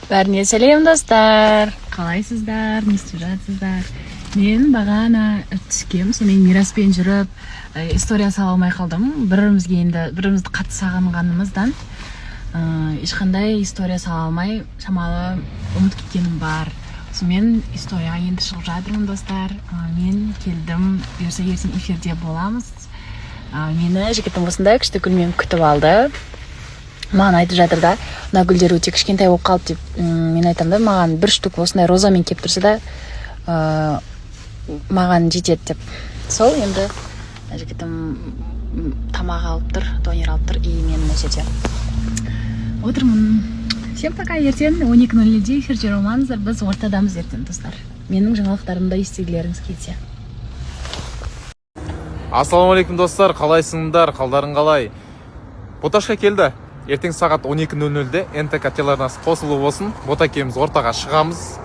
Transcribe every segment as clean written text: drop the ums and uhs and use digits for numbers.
Бәріне сәлем достар. Қалайсыздар? Не істеп жатсыздар? Мен бағана түскем, сонымен Мираспен жүріп, история сала алмай қалдым. Бірімізді қатты сағынғанымыздан ешқандай история сала алмай, шамалы ұмытып кеткенім бар. Сонымен историяға енді шығып жатырмын достар. Мен келдім, бұйырса ертең эфирде боламыз. Мені жігітім осындай күшті гүлмен күтіп алды. Маған айтып жатыр да, мына гүлдер өте кішкентай болып қалды деп. Мен айтам да, маған бір штук осындай розамен келіп тұрса да, маған жетеді деп. Сол енді жігітім тамақ алып тұр, донер алып тұр, и мен мына жерде отырмын. Всем пока, ертең 12:00-де эфирде болмаңыздар, біз ортадамыз ертең достар. Менің жаңалықтарымды естігілеріңіз келсе. Ассалаумағалейкум достар, қалайсыңдар, қалдарың қалай? Боташқа келді. Ертең сағат 12:00-де НТК телеарнасы қосылу болсын. Бота екеуміз ортаға шығамыз.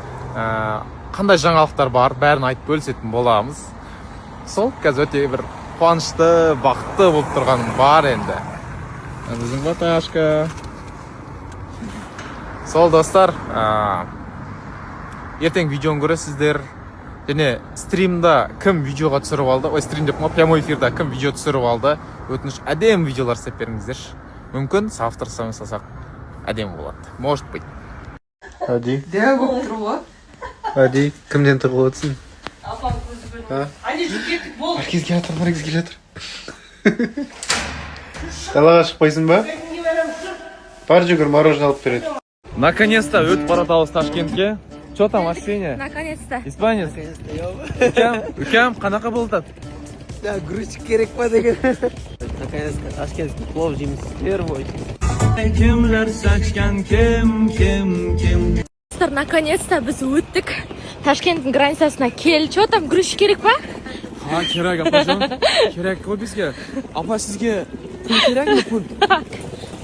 Қандай жаңалықтар бар, бәрін айтып бөлісетін боламыз. Сол, қазір өте бір қуанышты, бақытты болып тұрғаным бар енді. Біздің Боташқа. Сол достар, ертең видеоны көресіздер. Және стримда кім видеоға түсіріп алды? Ой, стрим деп ма, прямой эфирда кім видео түсіріп алды? Өтініш, әдем видеолар істеп беріңіздерші. Мүмкін авторсыз жасақ әдем болады. Может быть. Әди. Де болып тұр ғой? Әди, кімден тығылып отырсың? Апам көзі көрді. Әне жүгеттік бол. Наргиз келе жатыр, Наргиз келе жатыр. Далаға шықпайсың ба? Бар жүгір, мороженое алып береді. Наконец-то өтіп баратауыз Ташкентке. Что там ощущение? Наконец-то. Испанец? Үкем, қанақа болды? Да, грузчик керек па деген. Наконец-то ташкентский плов жейміз в первую очередь. Кімлер сәчкен, кім? Наконец-то біз өттік. Ташкенттің границасына кел. Что там, грузчик керек па? Керек, апажан. Керек қой бізге. Апа, сізге пұл керек ме пұл?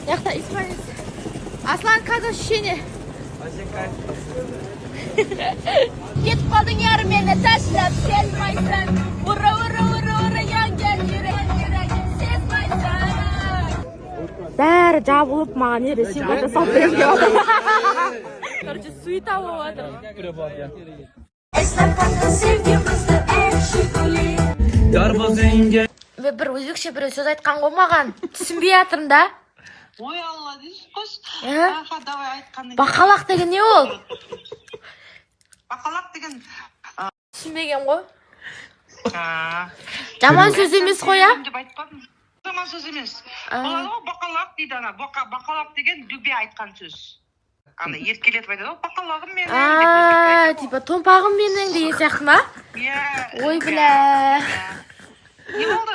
Яқта испанец. Аслан, как ощущение? Кетіп қалдың яры мені ташлап келмайсың. Ура, яңгел жүрегім сезмайсың. Бәрі жабылып маған ере символда салып беремін деп отыр. Короче, суета болып отыр. Бір өзбекше бір сөз айтқан ғой маған. Түсінбей жатырмын да. Ой, алла дейсіз қош. Давай айтқанын. Бақалақ деген не ол? Бақалақ деген... Түсінбеген ғой. Жаман сөз емес қой, а? Жаман сөз емес. Болады ғой, бақалақ дейді ана. Бақалақ деген дүбе айтқан сөз. Ана еркелетіп айтады ғой, бақалағым менің. Типа томпағым менің деген сияқты ма? Ой, бля. Не болды?